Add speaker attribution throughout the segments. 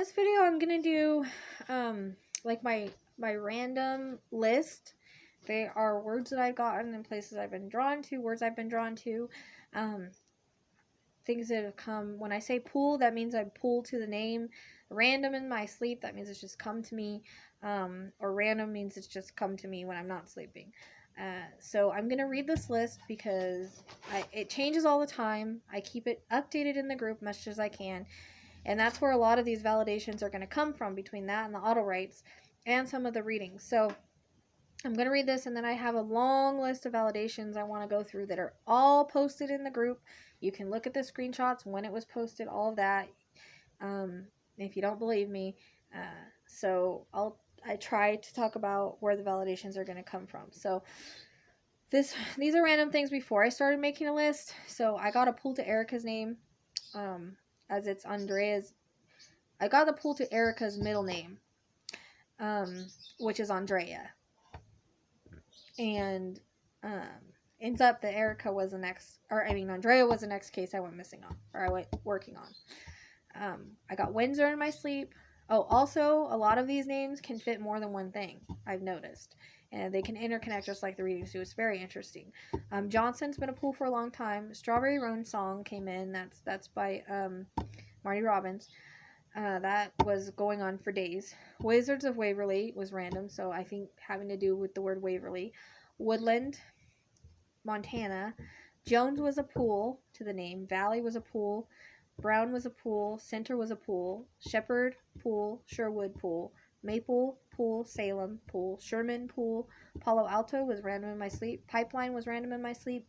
Speaker 1: this video, I'm gonna do like my random list. They are words that I've gotten and places I've been drawn to, words I've been drawn to, things that have come. When I say pull, that means I pull to the name. Random in my sleep, that means it's just come to me. Or random means it's just come to me when I'm not sleeping. So I'm going to read this list because it changes all the time. I keep it updated in the group much as I can. And that's where a lot of these validations are going to come from, between that and the Autowrites and some of the readings. So I'm going to read this, and then I have a long list of validations I want to go through that are all posted in the group. You can look at the screenshots, when it was posted, all of that, if you don't believe me. So I try to talk about where the validations are going to come from. So these are random things before I started making a list. So I got a pull to Erica's name, as it's Andrea's. I got the pull to Erica's middle name, which is Andrea. And ends up that Erica was the next, Andrea was the next case I went missing on, or I went working on. I got Windsor in my sleep. Oh, also, a lot of these names can fit more than one thing, I've noticed. And they can interconnect just like the readings do. It's very interesting. Johnson's been a pull for a long time. Strawberry Roan Song came in. That's by Marty Robbins. That was going on for days. Wizards of Waverly was random, so I think having to do with the word Waverly. Woodland, Montana. Jones was a pool to the name. Valley was a pool. Brown was a pool. Center was a pool. Shepherd, pool. Sherwood, pool. Maple, pool. Salem, pool. Sherman, pool. Palo Alto was random in my sleep. Pipeline was random in my sleep.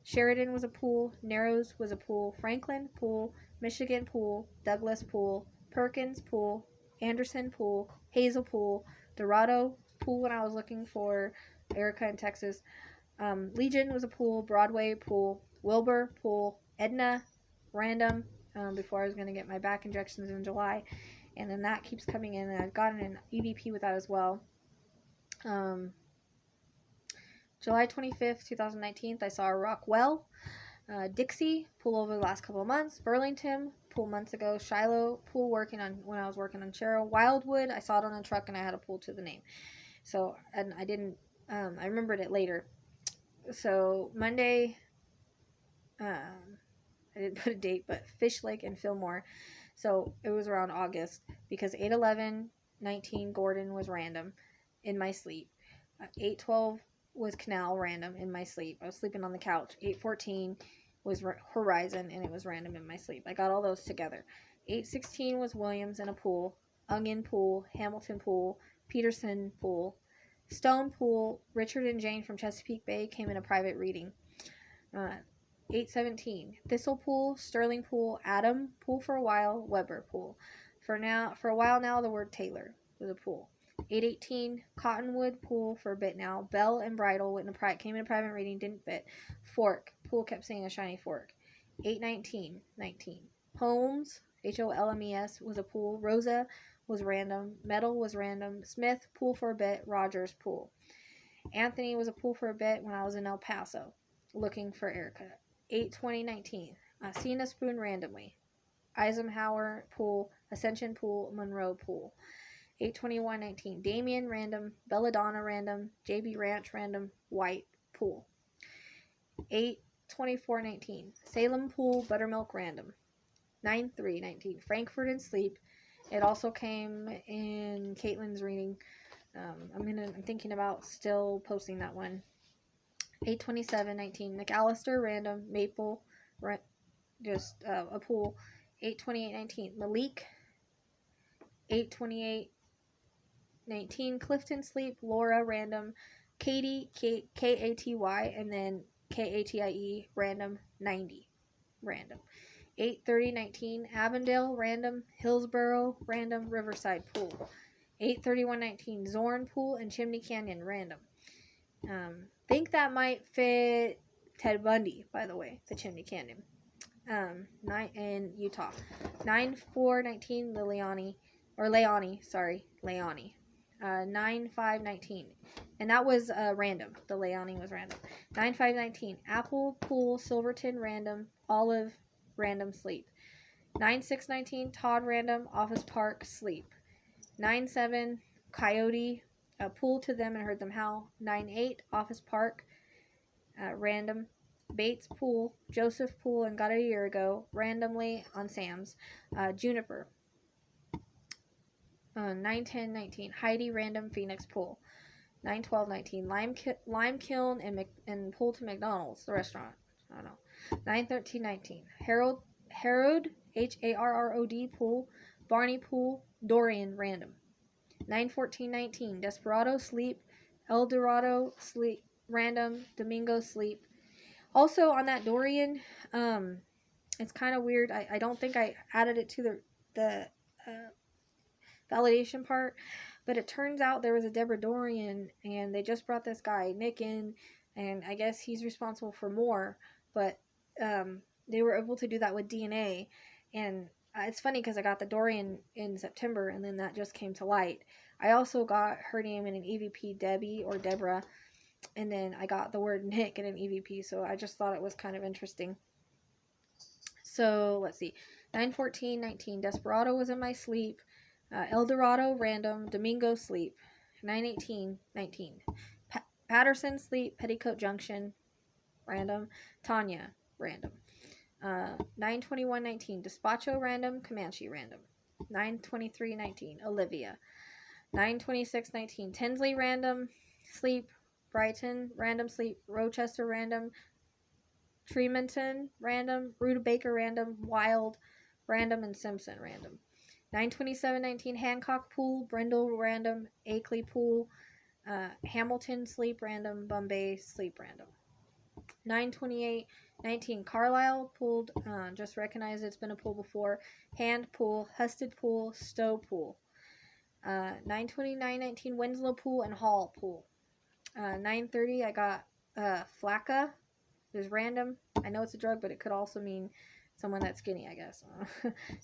Speaker 1: Sheridan was a pool. Narrows was a pool. Franklin, pool. Michigan, pool. Douglas, pool. Perkins, pool. Anderson, pool. Hazel, pool. Dorado, pool when I was looking for Erica in Texas. Legion was a pool. Broadway, pool. Wilbur, pool. Edna, random, before I was going to get my back injections in July. And then that keeps coming in, and I've gotten an EVP with that as well. July 25th, 2019, I saw a Rockwell. Dixie, pool over the last couple of months. Burlington, pool months ago. Shiloh, pool when I was working on Cheryl. Wildwood, I saw it on a truck and I had a pool to the name. So, and I didn't, I remembered it later. So, Monday, I didn't put a date, but Fish Lake and Fillmore. So, it was around August, because 8/11/19 Gordon was random in my sleep. 8/12 was Canal, random in my sleep. I was sleeping on the couch. 8/14 was Horizon, and it was random in my sleep. I got all those together. 8/16 was Williams in a pool. Onion pool. Hamilton pool. Peterson pool. Stone pool. Richard and Jane from Chesapeake Bay came in a private reading. 8/17 Thistle pool. Sterling pool. Adam pool for a while. Weber pool. For a while now, the word Taylor was a pool. 8/18 Cottonwood pool for a bit now. Bell and Bridle came in a private reading, didn't fit. Fork pool kept saying a shiny fork. 8/19 Holmes, Holmes was a pool. Rosa was random. Metal was random. Smith pool for a bit. Rogers pool. Anthony was a pool for a bit when I was in El Paso looking for Erica. 8/20/19 Seen a spoon randomly. Eisenhower pool. Ascension pool. Monroe pool. 8/21/19 Damien random. Belladonna random. JB Ranch random. White pool. 8/24/19 Salem pool. Buttermilk random. 9/3/19 Frankfurt in sleep. It also came in Caitlin's reading. I'm thinking about still posting that one. 8/27/19 McAllister random. Maple just a pool. 8/28/19 Malik. 8/28/19 Clifton sleep. Laura random. Katie Katy, and then Katie random. 90 random. 8/30/19 Avondale random. Hillsboro random. Riverside pool. 8/31/19 Zorn pool and Chimney Canyon random. Think that might fit Ted Bundy, by the way, the Chimney Canyon. 9 in Utah. 9/4/19 Leone. 9/5/19 and that was random. The Leone was random. 9/5/19 Apple pool. Silverton random. Olive random sleep. 9/6/19, Todd random, Office Park, sleep. 9/7, Coyote, pool to them and heard them howl. 9/8, Office Park, random. Bates pool, Joseph pool and got it a year ago, randomly on Sam's. Juniper. 9/10/19, Heidi random, Phoenix pool. 9/12/19, Lime Kiln and pool to McDonald's, the restaurant. I don't know. 9/13/19, Harold Harrod pool, Barney pool, Dorian random. 9/14/19, Desperado sleep, El Dorado sleep random, Domingo sleep. Also on that Dorian, it's kind of weird. I don't think I added it to the validation part, but it turns out there was a Deborah Dorian, and they just brought this guy Nick in, and I guess he's responsible for more, but they were able to do that with DNA, and it's funny because I got the Dorian in September, and then that just came to light. I also got her name in an EVP, Debbie or Deborah, and then I got the word Nick in an EVP, so I just thought it was kind of interesting. So let's see, 9/14/19, Desperado was in my sleep, El Dorado random, Domingo sleep. 9/18/19, Patterson sleep, Petticoat Junction random, Tanya random. 9/21/19, Despacho random, Comanche random. 9/23/19, Olivia. 9/26/19, Tinsley random, sleep, Brighton random, sleep, Rochester random, Tremonton random, Rutabaker random, Wild random, and Simpson random. 9/27/19, Hancock pool, Brindle random, Akeley pool, Hamilton sleep random, Bombay sleep random. 9/28/19, Carlisle pooled, just recognize it's been a pool before, Hand pool, Husted pool, Stowe pool. 9/29/19, Winslow pool and Hall pool. 9/30, I got Flacca. There's random. I know it's a drug, but it could also mean someone that's skinny, I guess.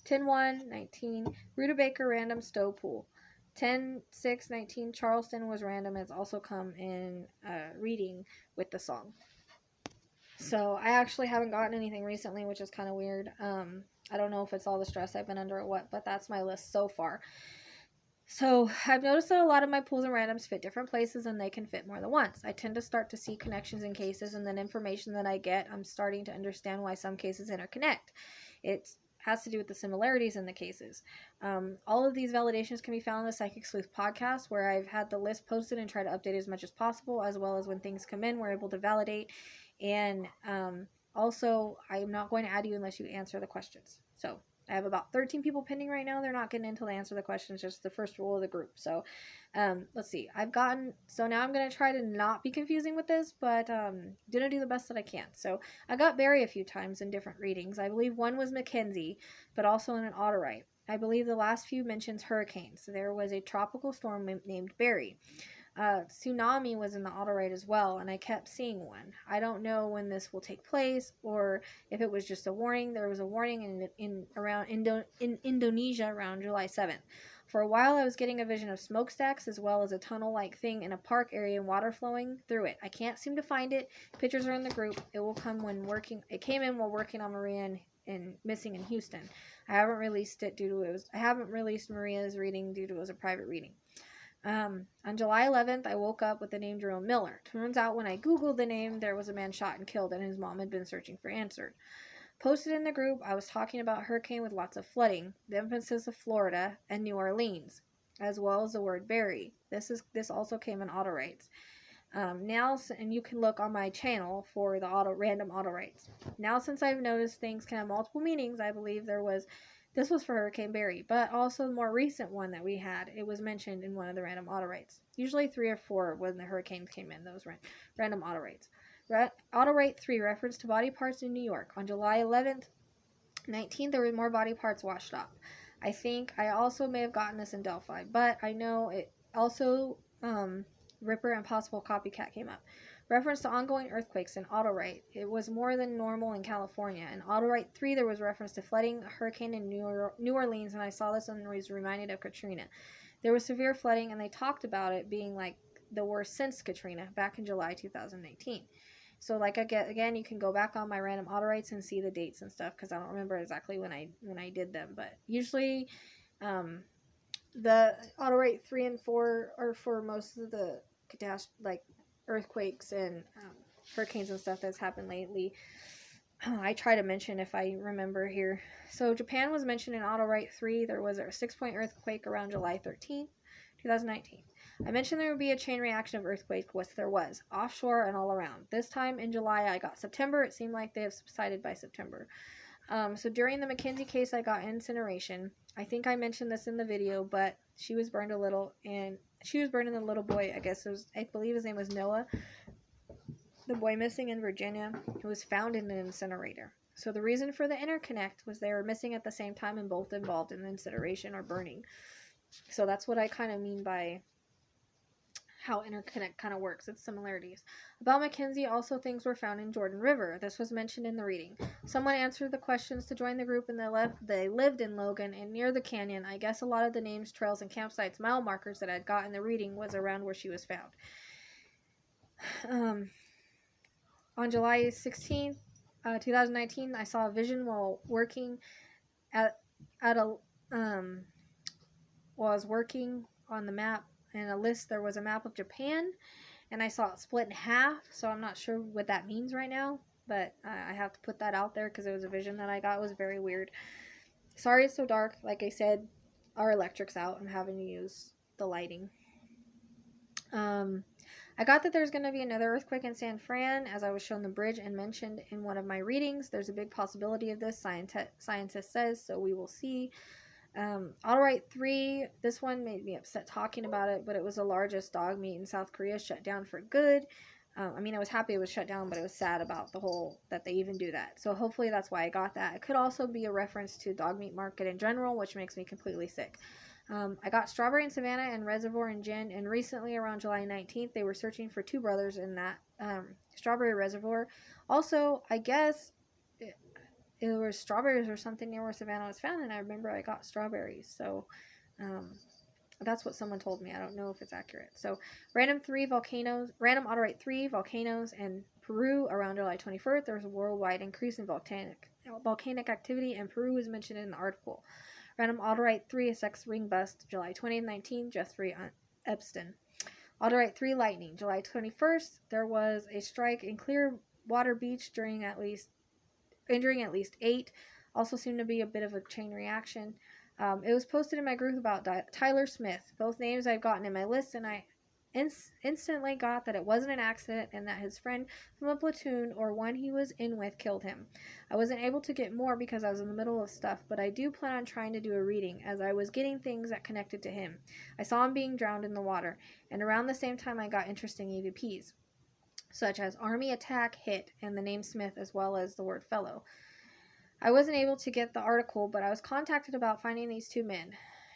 Speaker 1: 10/1/19, Rutabaker random, Stowe pool. 10/6/19, Charleston was random. It's also come in reading with the song. So I actually haven't gotten anything recently, which is kind of weird. I don't know if it's all the stress I've been under or what, but that's my list so far. So I've noticed that a lot of my pools and randoms fit different places, and they can fit more than once. I tend to start to see connections in cases, and then information that I get, I'm starting to understand why some cases interconnect. It has to do with the similarities in the cases. All of these validations can be found in the Psychic Sleuth podcast, where I've had the list posted and try to update as much as possible, as well as when things come in, we're able to validate. And also, I'm not going to add you unless you answer the questions. So I have about 13 people pending right now. They're not getting in until they answer the questions, just the first rule of the group. So let's see. So now I'm going to try to not be confusing with this, but gonna do the best that I can. So I got Barry a few times in different readings. I believe one was Mackenzie, but also in an Autowrite. I believe the last few mentions hurricanes. There was a tropical storm named Barry. Tsunami was in the Autowrite as well, and I kept seeing one. I don't know when this will take place, or if it was just a warning. There was a warning in Indonesia around July 7th. For a while, I was getting a vision of smokestacks as well as a tunnel-like thing in a park area and water flowing through it. I can't seem to find it. Pictures are in the group. It will come when working. It came in while working on Maria and Missing in Houston. I haven't released it I haven't released Maria's reading due to it was a private reading. On July 11th, I woke up with the name Jerome Miller. Turns out when I Googled the name, there was a man shot and killed, and his mom had been searching for answers. Posted in the group, I was talking about hurricane with lots of flooding, the emphasis of Florida, and New Orleans, as well as the word Barry. This also came in Autowrites. Now, and you can look on my channel for the random Autowrites. Now, since I've noticed things can have multiple meanings, I believe this was for Hurricane Barry, but also the more recent one that we had, it was mentioned in one of the random Autowrites. Usually 3 or 4 when the hurricanes came in, those random Autowrites. Autowrite 3, reference to body parts in New York. On July 11th, 19th, there were more body parts washed up. I think I also may have gotten this in Delphi, but I know it also, Ripper and possible copycat came up. Reference to ongoing earthquakes in Autowrite. It was more than normal in California. In Autowrite 3, there was reference to flooding, a hurricane in New Orleans, and I saw this and was reminded of Katrina. There was severe flooding, and they talked about it being like the worst since Katrina back in July 2019. So like again, you can go back on my random Autowrites and see the dates and stuff, because I don't remember exactly when I did them. But usually, the Autowrite 3 and 4 are for most of the like earthquakes and hurricanes and stuff that's happened lately. I try to mention if I remember here. So Japan was mentioned in Autowrite 3. There was a 6-point earthquake around July 13th, 2019. I mentioned there would be a chain reaction of earthquakes, which there was, offshore and all around. This time in July, I got September. It seemed like they have subsided by September. So during the Mackenzie case, I got incineration. I think I mentioned this in the video, but she was burned a little, and she was burning the little boy. I believe his name was Noah, the boy missing in Virginia, who was found in an incinerator. So the reason for the interconnect was they were missing at the same time and both involved in incineration or burning. So that's what I kind of mean by how interconnect kind of works. It's similarities. About Mackenzie, also things were found in Jordan River. This was mentioned in the reading. Someone answered the questions to join the group, and they lived in Logan and near the canyon. I guess a lot of the names, trails, and campsites, mile markers that I'd got in the reading was around where she was found. On July 16th, 2019, I saw a vision while working while I was working on the map and a list. There was a map of Japan, and I saw it split in half, so I'm not sure what that means right now, but I have to put that out there because it was a vision that I got. It was very weird. Sorry it's so dark. Like I said, our electric's out. I'm having to use the lighting. I got that there's going to be another earthquake in San Fran, as I was shown the bridge and mentioned in one of my readings. There's a big possibility of this, scientist says, so we will see. Autowrite 3, this one made me upset talking about it, but it was the largest dog meat in South Korea, shut down for good. I mean, I was happy it was shut down, but it was sad about the whole, that they even do that. So hopefully that's why I got that. It could also be a reference to dog meat market in general, which makes me completely sick. I got Strawberry in Savannah and Reservoir in Gin, and recently around July 19th, they were searching for 2 brothers in that Strawberry Reservoir. Also, I guess it was strawberries or something near where Savannah was found, and I remember I got strawberries. So that's what someone told me. I don't know if it's accurate. So random Autowrite 3 volcanoes in Peru around July 21st. There was a worldwide increase in volcanic activity, and Peru was mentioned in the article. Random Autowrite 3 a sex ring bust July 2019, Jeffrey Epstein. Autowrite 3 lightning July 21st. There was a strike in Clearwater Beach injuring at least 8. Also seemed to be a bit of a chain reaction. It was posted in my group about Tyler Smith. Both names I've gotten in my list, and I instantly got that it wasn't an accident and that his friend from a platoon or one he was in with killed him. I wasn't able to get more because I was in the middle of stuff, but I do plan on trying to do a reading as I was getting things that connected to him. I saw him being drowned in the water, and around the same time I got interesting EVPs, such as Army Attack Hit and the name Smith, as well as the word fellow. I wasn't able to get the article, but I was contacted about finding these 2 men.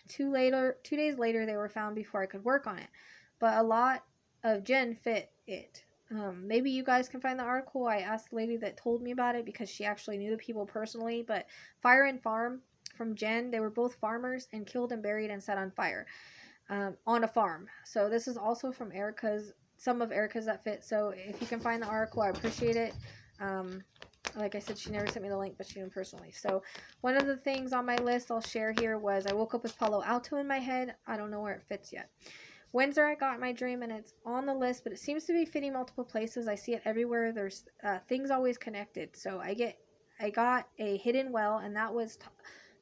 Speaker 1: 2 days later, they were found before I could work on it, but a lot of Jen fit it. Maybe you guys can find the article. I asked the lady that told me about it because she actually knew the people personally, but Fire and Farm from Jen, they were both farmers and killed and buried and set on fire on a farm. So this is also from some of Erica's that fit. So if you can find the article, I appreciate it. Like I said, she never sent me the link, but she knew personally. So one of the things on my list I'll share here was I woke up with Palo Alto in my head. I don't know where it fits yet. Windsor, I got in my dream, and it's on the list, but it seems to be fitting multiple places. I see it everywhere. There's things always connected. So I got a hidden well, and that was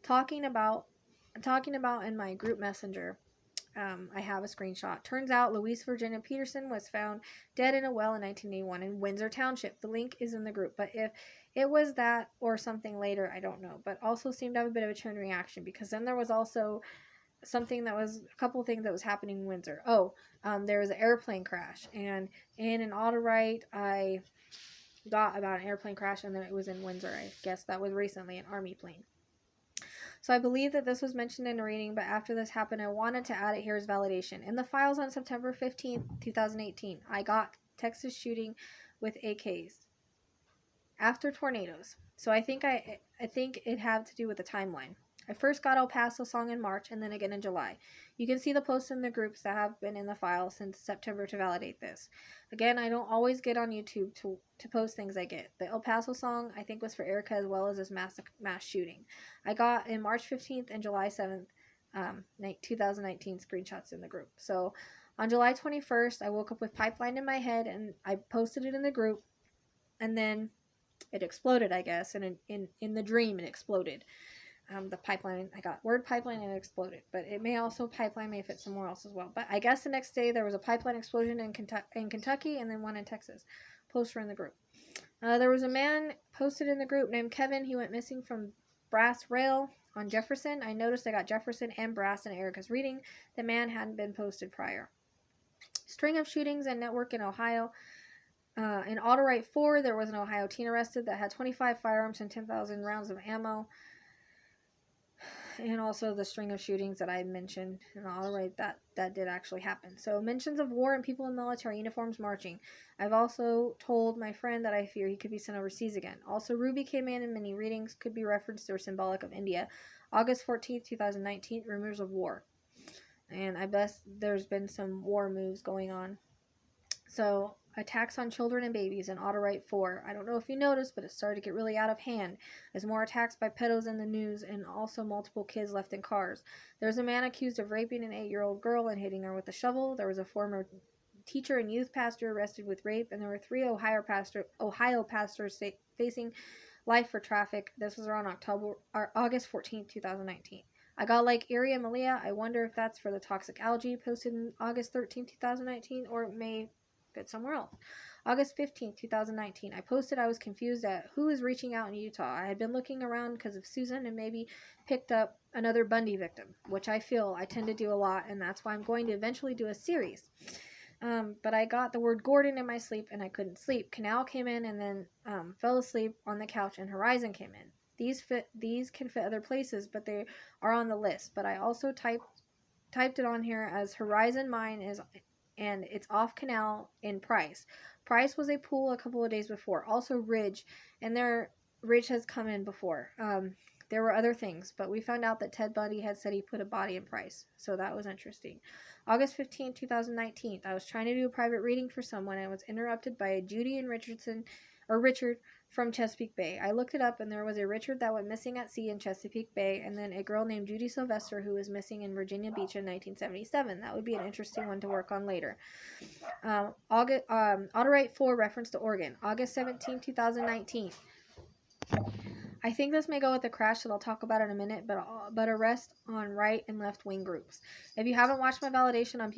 Speaker 1: talking about in my group messenger. I have a screenshot. Turns out Louise Virginia Peterson was found dead in a well in 1981 in Windsor Township. The link is in the group, but if it was that or something later, I don't know. But also seemed to have a bit of a chain reaction, because then there was also a couple things that was happening in Windsor. There was an airplane crash, and in an Autowrite, I got about an airplane crash, and then it was in Windsor. I guess that was recently an Army plane. So I believe that this was mentioned in a reading, but after this happened, I wanted to add it here as validation. In the files on September 15th, 2018, I got Texas shooting with AKs after tornadoes. So I think it had to do with the timeline. I first got El Paso song in March and then again in July. You can see the posts in the groups that have been in the file since September to validate this. Again, I don't always get on YouTube to post things I get. The El Paso song, I think, was for Erica as well as this mass shooting. I got in March 15th and July 7th, 2019 screenshots in the group. So on July 21st, I woke up with Pipeline in my head and I posted it in the group, and then it exploded, I guess, and in the dream it exploded. The pipeline, I got word pipeline and it exploded, but it may also, pipeline may fit somewhere else as well. But I guess the next day there was a pipeline explosion in Kentucky and then one in Texas. Poster in the group. There was a man posted in the group named Kevin. He went missing from Brass Rail on Jefferson. I noticed I got Jefferson and Brass in Erica's reading. The man hadn't been posted prior. String of shootings and network in Ohio. In Autowrites 4, there was an Ohio teen arrested that had 25 firearms and 10,000 rounds of ammo. And also the string of shootings that I mentioned in Autowrites, that did actually happen. So mentions of war and people in military uniforms marching. I've also told my friend that I fear he could be sent overseas again. Also, Ruby came in many readings, could be referenced or symbolic of India. August 14th, 2019, rumors of war. And I guess there's been some war moves going on. So, attacks on children and babies in Autowrites 4. I don't know if you noticed, but it started to get really out of hand. There's more attacks by pedos in the news, and also multiple kids left in cars. There's a man accused of raping an 8-year-old girl and hitting her with a shovel. There was a former teacher and youth pastor arrested with rape, and there were 3 Ohio pastors facing life for traffic. This was around August 14th, 2019. I got Lake Erie and Malia. I wonder if that's for the toxic algae, posted in August 13th, 2019, or it may fit somewhere else. August 15th, 2019. I posted I was confused at who is reaching out in Utah. I had been looking around because of Susan and maybe picked up another Bundy victim, which I feel I tend to do a lot, and that's why I'm going to eventually do a series. But I got the word Gordon in my sleep and I couldn't sleep. Canal came in and then fell asleep on the couch, and Horizon came in. These can fit other places, but they are on the list. But I also typed it on here as Horizon. Mine is, and it's off Canal in Price. Price was a pool a couple of days before. Also Ridge, and Ridge has come in before. There were other things, but we found out that Ted Bundy had said he put a body in Price, so that was interesting. August 15, 2019. I was trying to do a private reading for someone and was interrupted by a Judy and Richard from Chesapeake Bay. I looked it up, and there was a Richard that went missing at sea in Chesapeake Bay, and then a girl named Judy Sylvester who was missing in Virginia Beach in 1977. That would be an interesting one to work on later. Autowrites 4 reference to Oregon. August 17, 2019. I think this may go with the crash that I'll talk about in a minute, but arrest on right and left wing groups. If you haven't watched my validation on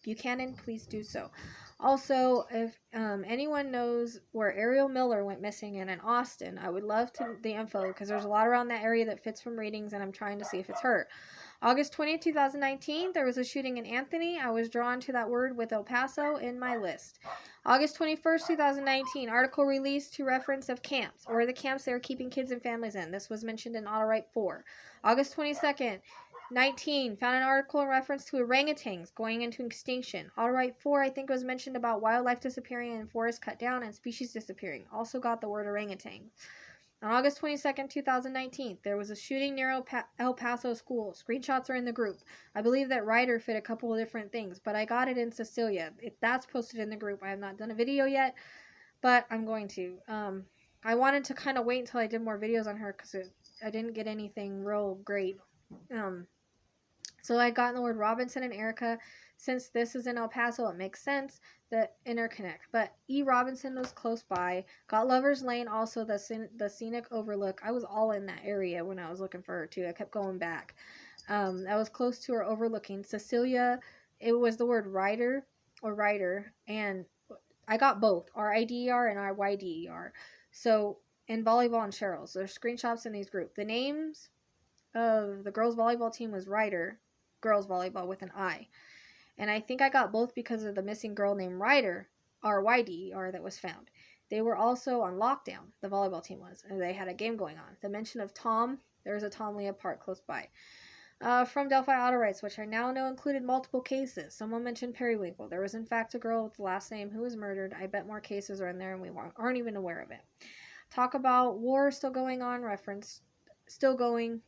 Speaker 1: Buchanan, please do so. Also, if anyone knows where Ariel Miller went missing in Austin, I would love the info, because there's a lot around that area that fits from readings, and I'm trying to see if it's her. August 20th, 2019, there was a shooting in Anthony. I was drawn to that word with El Paso in my list. August 21st, 2019, article released to reference of camps, or the camps they were keeping kids and families in. This was mentioned in Autowrites 4. August 22nd, 19, found an article in reference to orangutans going into extinction. Autowrites 4, I think, was mentioned about wildlife disappearing and forests cut down and species disappearing. Also got the word orangutan. On August 22nd, 2019, there was a shooting near El Paso school. Screenshots are in the group. I believe that Ryder fit a couple of different things, but I got it in Cecilia. That's posted in the group. I have not done a video yet, but I'm going to. I wanted to kind of wait until I did more videos on her because I didn't get anything real great. So I got the word Robinson and Erica. Since this is in El Paso, it makes sense that interconnect. But E. Robinson was close by. Got Lover's Lane, also the scenic overlook. I was all in that area when I was looking for her too. I kept going back. I was close to her overlooking. Cecilia, it was the word Ryder, and I got both RIDER and RYDER. So in volleyball and Cheryl's, there's screenshots in these groups. The names of the girls volleyball team was Ryder, girls volleyball with an I. And I think I got both because of the missing girl named Ryder, RYDER, that was found. They were also on lockdown, the volleyball team was, and they had a game going on. The mention of Tom, there was a Tom Leah Park close by. From Delphi Autowrites, which I now know included multiple cases. Someone mentioned Periwinkle. There was in fact a girl with the last name who was murdered. I bet more cases are in there and we aren't even aware of it. Talk about war still going on, reference still going.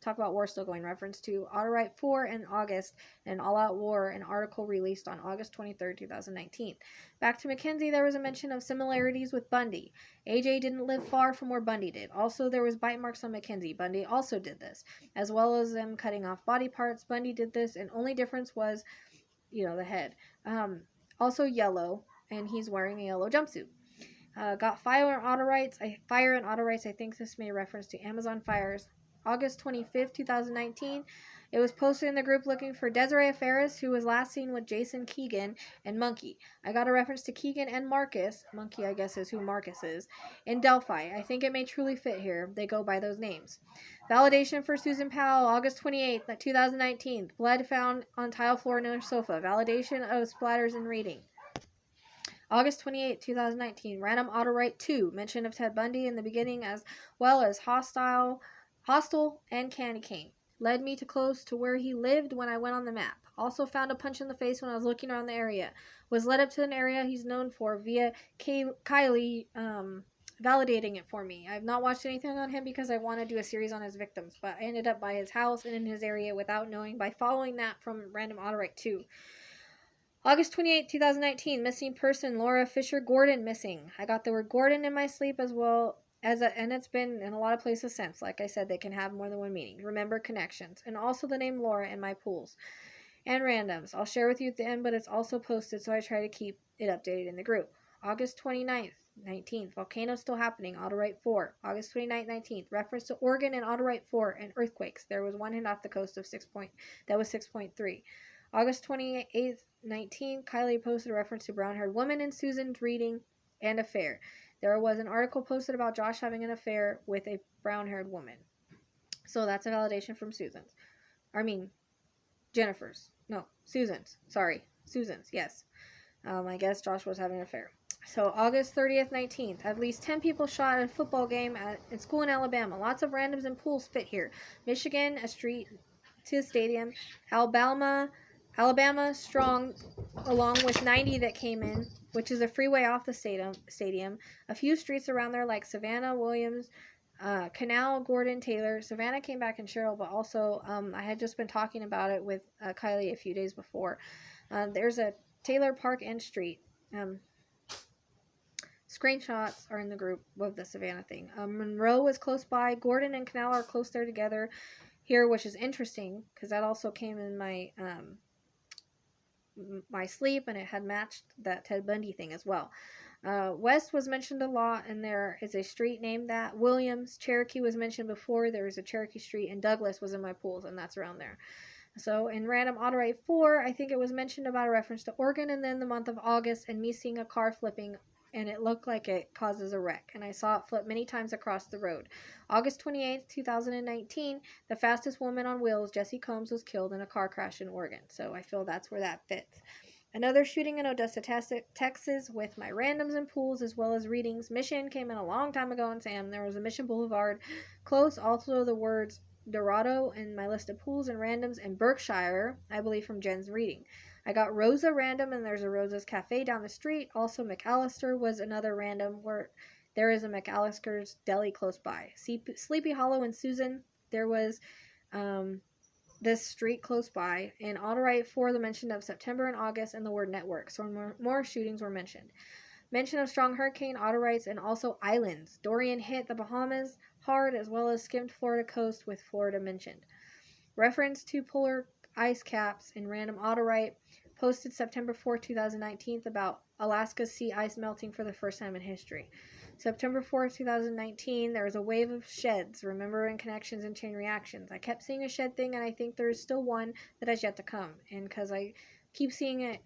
Speaker 1: talk about war still going, reference to Autowrite 4 in August, and All Out War, an article released on August 23rd, 2019. Back to Mackenzie, there was a mention of similarities with Bundy. AJ didn't live far from where Bundy did. Also, there was bite marks on Mackenzie. Bundy also did this, as well as them cutting off body parts. Bundy did this, and only difference was, the head. Also yellow, and he's wearing a yellow jumpsuit. Got fire and Autowrites. I think this may reference to Amazon fires. August 25th, 2019. It was posted in the group looking for Desiree Ferris, who was last seen with Jason Keegan and Monkey. I got a reference to Keegan and Marcus. Monkey, I guess, is who Marcus is. In Delphi. I think it may truly fit here. They go by those names. Validation for Susan Powell, August 28th, 2019. Blood found on tile floor near sofa. Validation of splatters in reading. August 28, 2019, Random Autowrite 2, mention of Ted Bundy in the beginning as well as Hostile and Candy Cane. Led me to close to where he lived when I went on the map. Also found a punch in the face when I was looking around the area. Was led up to an area he's known for via Kylie validating it for me. I have not watched anything on him because I want to do a series on his victims, but I ended up by his house and in his area without knowing by following that from Random Autowrite 2. August 28, 2019, missing person, Laura Fisher Gordon missing. I got the word Gordon in my sleep as well and it's been in a lot of places since. Like I said, they can have more than one meaning. Remember connections. And also the name Laura in my pools. And randoms. I'll share with you at the end, but it's also posted, so I try to keep it updated in the group. August 29th, 19th, volcano still happening, Autowrite 4. August 29th, 19th, reference to Oregon and Autowrite 4 and earthquakes. There was one hit off the coast of 6.3. August 28th, 19th, Kylie posted a reference to brown-haired woman in Susan's reading and affair. There was an article posted about Josh having an affair with a brown-haired woman. So that's a validation from Jennifer's. No, Susan's. Sorry, Susan's, yes. I guess Josh was having an affair. So August 30th, 19th, at least 10 people shot at a football game at school in Alabama. Lots of randoms and pools fit here. Michigan, a street to the stadium. Alabama strong, along with 90 that came in, which is a freeway off the stadium. A few streets around there like Savannah, Williams, Canal, Gordon, Taylor. Savannah came back in Cheryl, but also I had just been talking about it with Kylie a few days before. There's a Taylor Park and Street. Screenshots are in the group of the Savannah thing. Monroe was close by. Gordon and Canal are close there together here, which is interesting because that also came in my sleep, and it had matched that Ted Bundy thing as well. West was mentioned a lot, and there is a street named that. Williams, Cherokee was mentioned before. There was a Cherokee Street, and Douglas was in my pools, and that's around there. So in Random Autowrite 4, I think it was mentioned about a reference to Oregon, and then the month of August, and me seeing a car flipping, and it looked like it causes a wreck, and I saw it flip many times across the road. August 28th, 2019, the fastest woman on wheels, Jesse Combs, was killed in a car crash in Oregon, so I feel that's where that fits. Another shooting in Odessa, Texas, with my randoms and pools as well as readings. Mission came in a long time ago in Sam. There was a Mission Boulevard close, also the words Dorado in my list of pools and randoms, and Berkshire, I believe from Jen's reading. I got Rosa random, and there's a Rosa's Cafe down the street. Also, McAllister was another random where there is a McAllister's Deli close by. Sleepy Hollow and Susan, there was this street close by. In Autowrite 4, the mention of September and August, and the word network. So more shootings were mentioned. Mention of strong hurricane, Autowrites, and also islands. Dorian hit the Bahamas hard, as well as skimmed Florida coast with Florida mentioned. Reference to polar ice caps in Random Autowrite, posted September 4, 2019, about Alaska's sea ice melting for the first time in history. September 4, 2019, there was a wave of sheds, remember in connections and chain reactions. I kept seeing a shed thing, and I think there is still one that has yet to come. And because I keep seeing it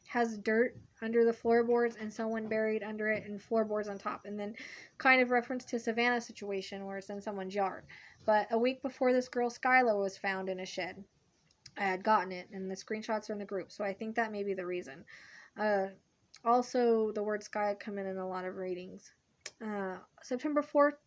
Speaker 1: has dirt under the floorboards and someone buried under it and floorboards on top. And then kind of reference to Savannah situation where it's in someone's yard. But a week before this girl Skyla was found in a shed, I had gotten it, and the screenshots are in the group. So I think that may be the reason. Also, the word sky had come in a lot of readings. September 4th,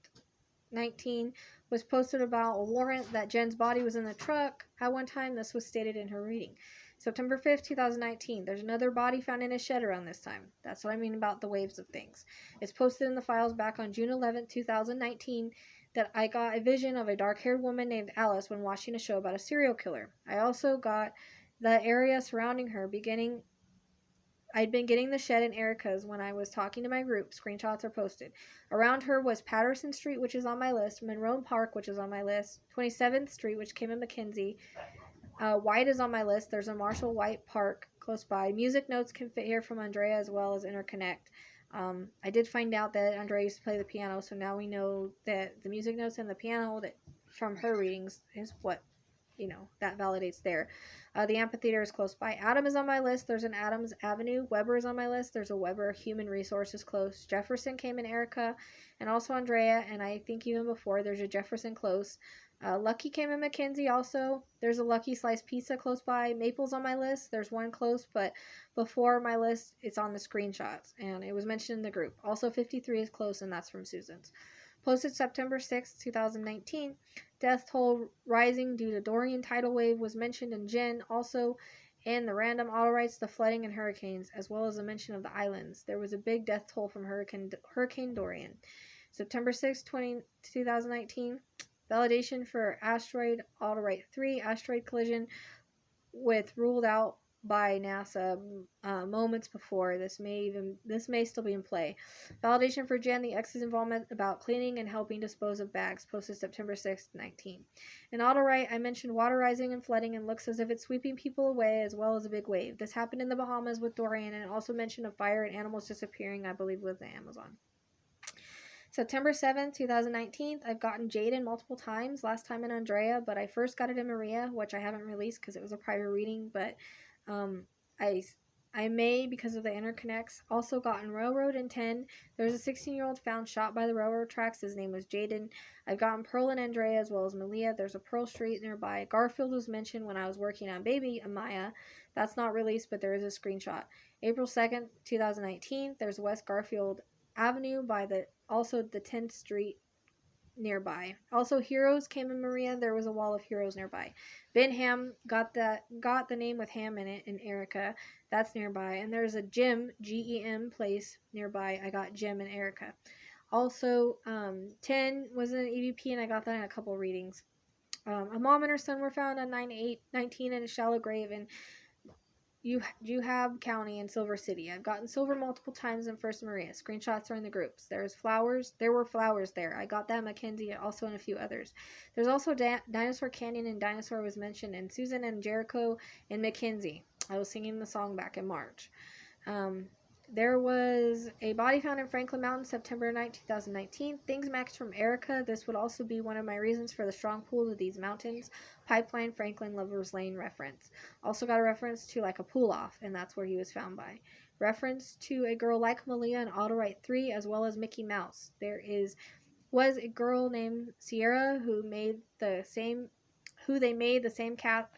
Speaker 1: 19 was posted about a warrant that Jen's body was in the truck at one time. This was stated in her reading. September 5th, 2019, there's another body found in a shed around this time. That's what I mean about the waves of things. It's posted in the files back on June 11th, 2019. that I got a vision of a dark-haired woman named Alice when watching a show about a serial killer. I also got the area surrounding her I'd been getting the shed and Erica's when I was talking to my group. Screenshots are posted. Around her was Patterson Street, which is on my list, Monroe Park, which is on my list, 27th Street, which came in McKenzie. White is on my list. There's a Marshall White Park close by. Music notes can fit here from Andrea as well as interconnect. I did find out that Andrea used to play the piano, so now we know that the music notes and the piano that from her readings is what, that validates there. The amphitheater is close by. Adam is on my list. There's an Adams Avenue. Weber is on my list. There's a Weber Human Resources close. Jefferson came in Erica, and also Andrea, and I think even before there's a Jefferson close. Lucky came in McKenzie also. There's a Lucky Slice Pizza close by. Maple's on my list. There's one close, but before my list, it's on the screenshots, and it was mentioned in the group. Also, 53 is close, and that's from Susan's. Posted September 6, 2019. Death toll rising due to Dorian tidal wave was mentioned in Jen. Also, in the random Autowrites, the flooding and hurricanes, as well as a mention of the islands. There was a big death toll from Hurricane Dorian. September 6, 2019. Validation for asteroid Autowrite 3 asteroid collision with ruled out by NASA moments before. This may still be in play. Validation for Jen, the ex's involvement about cleaning and helping dispose of bags, posted September 6th, 19. In Autowrite, I mentioned water rising and flooding and looks as if it's sweeping people away as well as a big wave. This happened in the Bahamas with Dorian and also mentioned a fire and animals disappearing, I believe, with the Amazon. September 7th, 2019, I've gotten Jaden multiple times, last time in Andrea, but I first got it in Maria, which I haven't released because it was a private reading, but I may, because of the interconnects, also gotten Railroad in 10. There's a 16-year-old found shot by the railroad tracks. His name was Jaden. I've gotten Pearl and Andrea as well as Malia. There's a Pearl Street nearby. Garfield was mentioned when I was working on Baby Amaya. That's not released, but there is a screenshot. April 2nd, 2019, there's West Garfield Avenue by the 10th Street nearby. Also, Heroes came in Maria. There was a wall of Heroes nearby. Ben Ham got the name with Ham in it in Erica. That's nearby. And there's a Gem, Gem place nearby. I got Gem in Erica. Also, 10 was in an EVP, and I got that in a couple readings. A mom and her son were found on 9/8/19 in a shallow grave in Uhab County in Silver City. I've gotten silver multiple times in First Maria. Screenshots are in the groups. There were flowers there. I got that in Mackenzie, also in a few others. There's also Dinosaur Canyon, and Dinosaur was mentioned in Susan and Jericho in Mackenzie. I was singing the song back in March. There was a body found in Franklin Mountain, September 9, 2019. Things maxed from Erica. This would also be one of my reasons for the strong pull to these mountains. Pipeline, Franklin, Lover's Lane reference. Also got a reference to like a pull off, and that's where he was found by. Reference to a girl like Malia in Autowrite 3, as well as Mickey Mouse. Was a girl named Sierra who they made the same cat.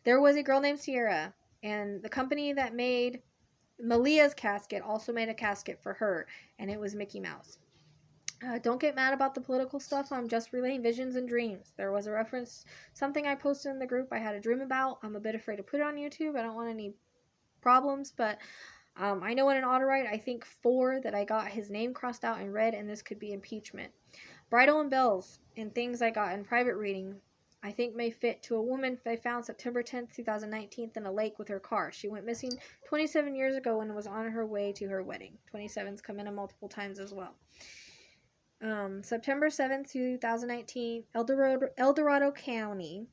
Speaker 1: There was a girl named Sierra. And the company that made Malia's casket also made a casket for her, and it was Mickey Mouse. Don't get mad about the political stuff. I'm just relaying visions and dreams. There was a reference, something I posted in the group I had a dream about. I'm a bit afraid to put it on YouTube. I don't want any problems, but I know in an Autowrite, I think 4 that I got his name crossed out in red, and this could be impeachment. Bridal and bells and things I got in private reading I think may fit to a woman I found September 10th, 2019 in a lake with her car. She went missing 27 years ago and was on her way to her wedding. 27's come in multiple times as well. September 7th, 2019, El Dorado County.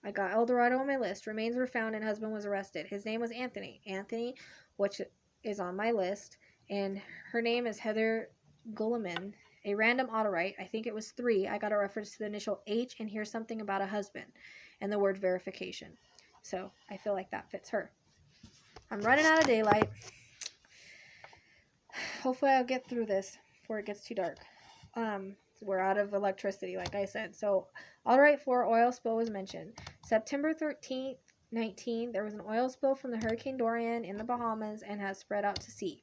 Speaker 1: I got El Dorado on my list. Remains were found and husband was arrested. His name was Anthony. Anthony, which is on my list. And her name is Heather Gulliman. A random Autowrite, I think it was 3. I got a reference to the initial H, and here's something about a husband, and the word verification. So I feel like that fits her. I'm running out of daylight. Hopefully I'll get through this before it gets too dark. We're out of electricity, like I said. So Autowrite 4, oil spill was mentioned. September 13th, 19, there was an oil spill from the Hurricane Dorian in the Bahamas and has spread out to sea.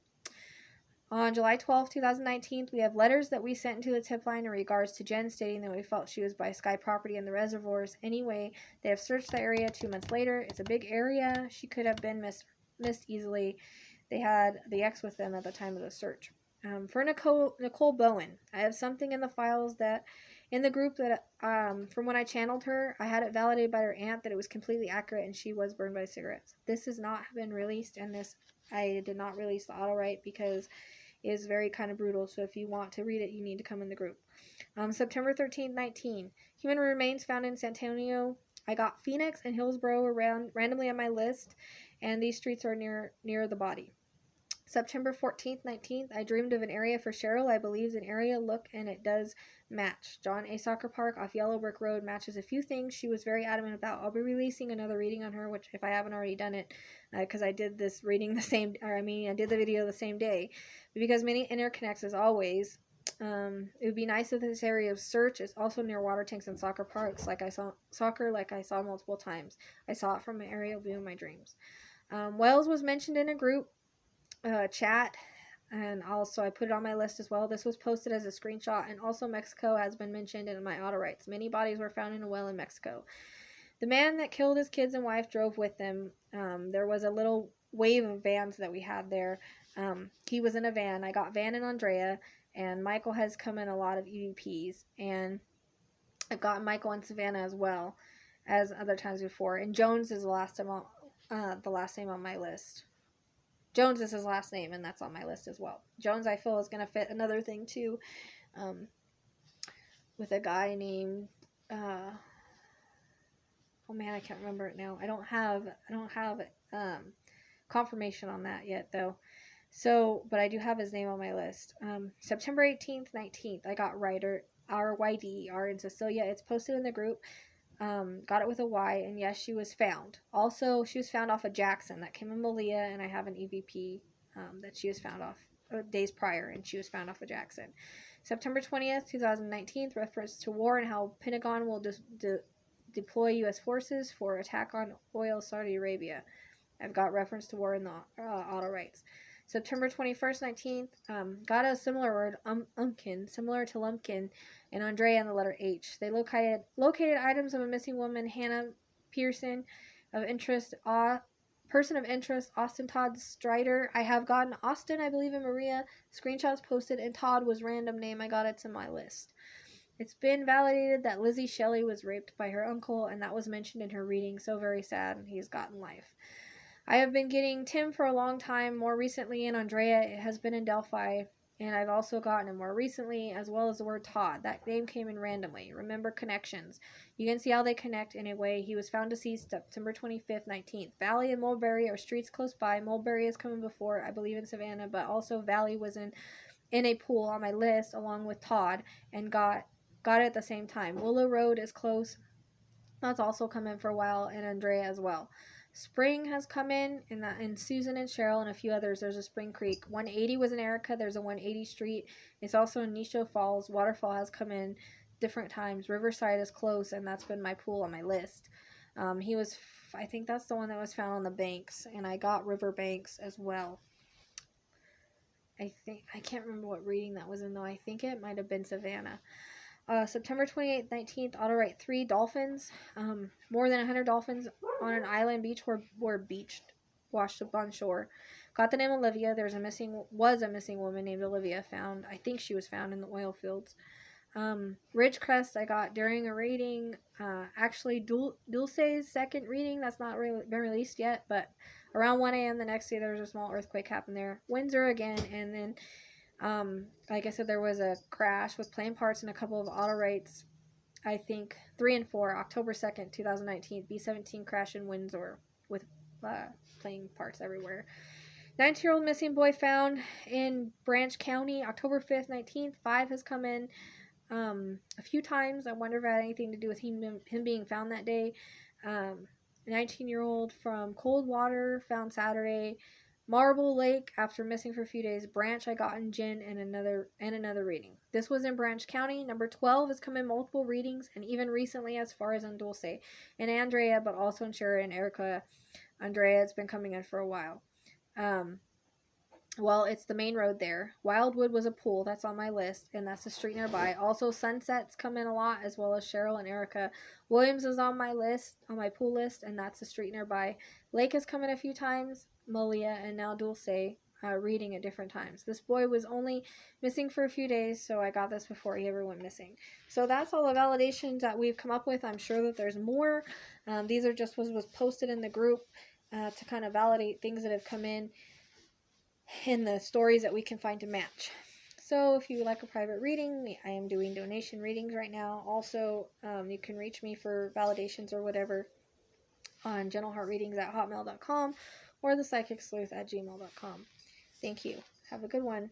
Speaker 1: On July 12, 2019, we have letters that we sent into the tip line in regards to Jen stating that we felt she was by Sky Property in the reservoirs. Anyway, they have searched the area 2 months later. It's a big area. She could have been missed easily. They had the ex with them at the time of the search. For Nicole Bowen, I have something in the files that, in the group that, from when I channeled her, I had it validated by her aunt that it was completely accurate and she was burned by cigarettes. This has not been released, and this, I did not release the Autowrite because it is very kind of brutal. So if you want to read it, you need to come in the group. September 13th, 19. Human remains found in San Antonio. I got Phoenix and Hillsborough around randomly on my list, and these streets are near the body. September 14th, 19th, I dreamed of an area for Cheryl. I believe an area look, and it does match. John A. Soccer Park off Yellow Brick Road matches a few things she was very adamant about. I'll be releasing another reading on her, which if I haven't already done it, because I did this reading I did the video the same day. But because many interconnects as always, it would be nice if this area of search is also near water tanks and soccer parks, like I saw multiple times. I saw it from an aerial view in my dreams. Wales was mentioned in a group chat, and also I put it on my list as well. This was posted as a screenshot, and also Mexico has been mentioned in my Autowrites. Many bodies were found in a well in Mexico. The man that killed his kids and wife drove with them. There was a little wave of vans that we had there. He was in a van. I got Van and Andrea, and Michael has come in a lot of EVPs, and I've gotten Michael and Savannah as well as other times before. And Jones is the last name on my list. Jones is his last name, and that's on my list as well. Jones, I feel, is going to fit another thing, too, with a guy named, oh man, I can't remember it now. I don't have confirmation on that yet, though. So, but I do have his name on my list. September 18th, 19th, I got writer RYDER in Cecilia. It's posted in the group. Got it with a Y, and yes, she was found. Also, she was found off of Jackson. That came in Malia, and I have an EVP that she was found off days prior, and she was found off of Jackson. September 20th, 2019, reference to war and how Pentagon will deploy U.S. forces for attack on oil Saudi Arabia. I've got reference to war in the Autowrites. September 21st, 19th, got a similar word, umpkin, similar to lumpkin, and Andrea and the letter H. They located items of a missing woman, Hannah Pearson, of interest, person of interest, Austin Todd Strider. I have gotten Austin, I believe, and Maria. Screenshots posted, and Todd was random name. I got it to my list. It's been validated that Lizzie Shelley was raped by her uncle, and that was mentioned in her reading. So very sad, and he's gotten life. I have been getting Tim for a long time, more recently in Andrea. It has been in Delphi, and I've also gotten it more recently, as well as the word Todd. That name came in randomly. Remember connections. You can see how they connect in a way. He was found deceased September 25th, 19th. Valley and Mulberry are streets close by. Mulberry is coming before, I believe, in Savannah, but also Valley was in a pool on my list, along with Todd, and got it at the same time. Willow Road is close. That's also come in for a while, and Andrea as well. Spring has come in Susan and Cheryl and a few others. There's a Spring Creek. 180 was in Erica. There's a 180 Street. It's also in Nisho Falls. Waterfall has come in different times. Riverside is close, and that's been my pool on my list. I think that's the one that was found on the banks, and I got Riverbanks as well. I can't remember what reading that was in, though. I think it might have been Savannah. September 28th, 19th, Autowrite 3 dolphins. More than 100 dolphins on an island beach were washed up on shore. Got the name Olivia. Was a missing woman named Olivia found. I think she was found in the oil fields. Ridgecrest I got during a reading. Actually, Dulce's second reading. That's not been released yet, but around 1 a.m. the next day there was a small earthquake happened there. Windsor again, and then like I said, there was a crash with plane parts and a couple of Autowrites. I think 3 and 4, October 2nd, 2019. B-17 crash in Windsor with plane parts everywhere. 19-year-old missing boy found in Branch County, October 5th, 19th. 5 has come in a few times. I wonder if it had anything to do with him being found that day. 19-year-old from Coldwater found Saturday. Marble Lake after missing for a few days. Branch I got in Jen and another reading. This was in Branch County. Number 12 has come in multiple readings, and even recently as far as in Dulce and Andrea, but also in Shara and Erica. Andrea has been coming in for a while. Well, it's the main road there. Wildwood was a pool. That's on my list, and that's the street nearby. Also, Sunsets come in a lot, as well as Cheryl and Erica. Williams is on my list, on my pool list, and that's the street nearby. Lake has come in a few times. Malia, and now Dulce. reading at different times. This boy was only missing for a few days, so I got this before he ever went missing. So that's all the validations that we've come up with. I'm sure that there's more. These are just what was posted in the group to kind of validate things that have come in the stories that we can find to match. So if you would like a private reading, I am doing donation readings right now. Also, you can reach me for validations or whatever on gentleheartreadings@hotmail.com or thepsychicsleuth@gmail.com. Thank you. Have a good one.